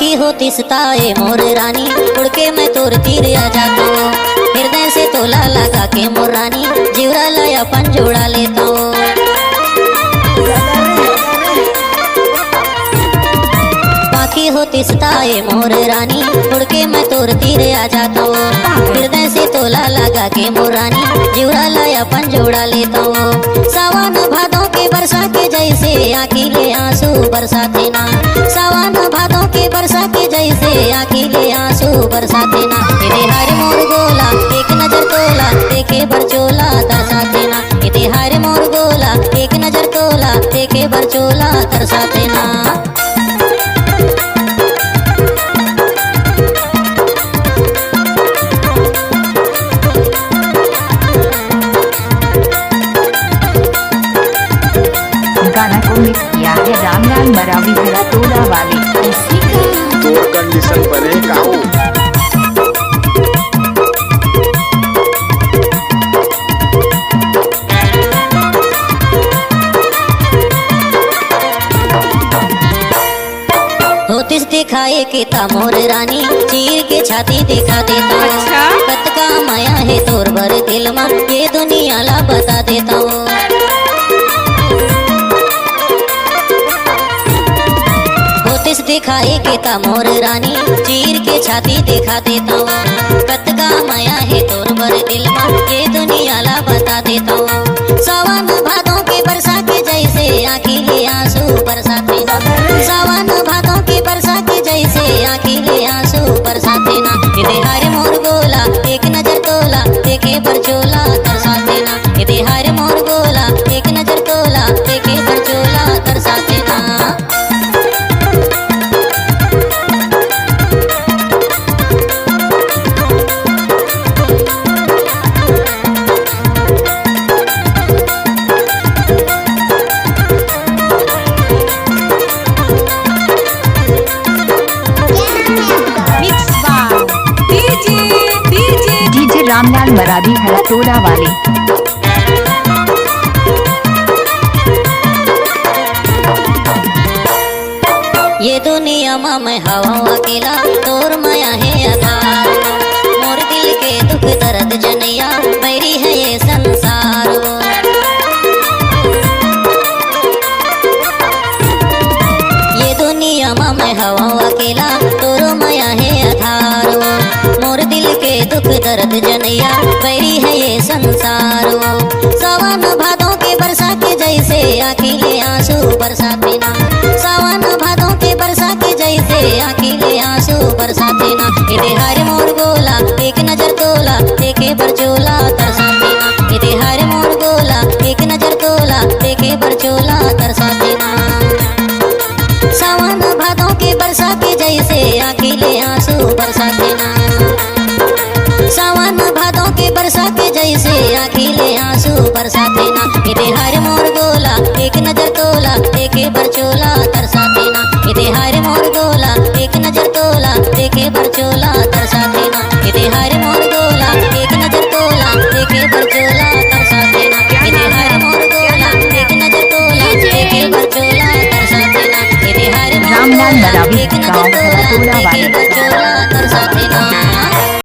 बाकी होती सताए मोर रानी, उड़ के मैं तोर तीर आ जाता हूँ। हृदय से तोला लगा के मोर रानी, जीवरा लाया अपन जोड़ा लेता हूँ। बाकी होती सताए मोर रानी, उड़ के मैं तोर तीर आ जाता हूँ। हृदय से तोला लगा के मोर रानी, जीवरा लाया अपन जोड़ा लेता हूँ। सावन भादों के बरसा के जैसे आखिले आंसू बरसाते ना, सावन भादों के बरसा के जैसे आखिले आंसू बरसाते ना। तेरे हर मोर गोला एक नजर तोला, देखे बरचोला तरसाते ना। तेरे हर मोर गोला एक नजर तोला, देखे बरचोला तरसाते ना। गाना को मिक्स किया है रामलाल मरावी भरा तोड़ा वाले। तोर कंडीशन पर है काऊ। होतिस दिखाए के ता मोर रानी, चीर के छाती दिखा देता हूँ। अच्छा? कत का माया है तोर भर दिल में, ये दुनिया ला बता देता हूँ। होतिस दिखाए के ता मोर रानी, चीर के छाती दिखा देता हूँ। कत का माया है तोर भर दिल में, ये दुनिया ला बता देता हूँ। सावन भादों के बरसा के जैसे आखिले आंसू बरसाते ना, सावन भादों के बरसा के जैसे आखिले आंसू बरसाते ना। इधे हर मोर गोला एक नजर तोला, देखे बरचोला तरसाते ना। इधे हर मोर गोला एक नजर तोला, देखे बरचोला तरसाते ना। डीजे रामलाल मरावी भरा तोड़ा वाले। ये दुनिया में मैं हवा अकेला, तोर माया है आधार। मोर दिल के दुख दर्द जनैया, बैरी है ये संसार। ये दुनिया में मैं हवा अकेला, तोर माया है आधार। मोर दिल के दुख दर्द जनैया, बैरी है ये संसार। सावन भादों के बरसा के जैसे आखिले आंसू बरसाते ना, सावन भादों के बरसा के जैसे आखिले आंसू बरसाते ना। इधे हर मोर गोला एक नजर तोला, देखे बरचोला तरसाते ना। इधे हर मोर गोला एक नजर तोला, देखे बरचोला तरसाते ना। सावन भादों के बरसा के जैसे आखिले आंसू बरसाते ना, सावन भादों के बरसा के जैसे आखिले आंसू बरसाते ना। इधे हर मोर गोला एक नजर तोला, देखे बरचोला तरसाते ना। इधे हर मोर गोला एक नजर तोला, देखे बरचोला तरसाते ना। इधे हर मोर गोला एक नजर तोला, देखे बरचोला तरसाते ना। इधे हर मोर गोला एक नजर तोला, देखे बरचोला तरसाते ना। इधे हर मोर रामलाल गोला मरावी एक नजर गाँव भरा तोला, तोड़ा देखे वाले। बरचोला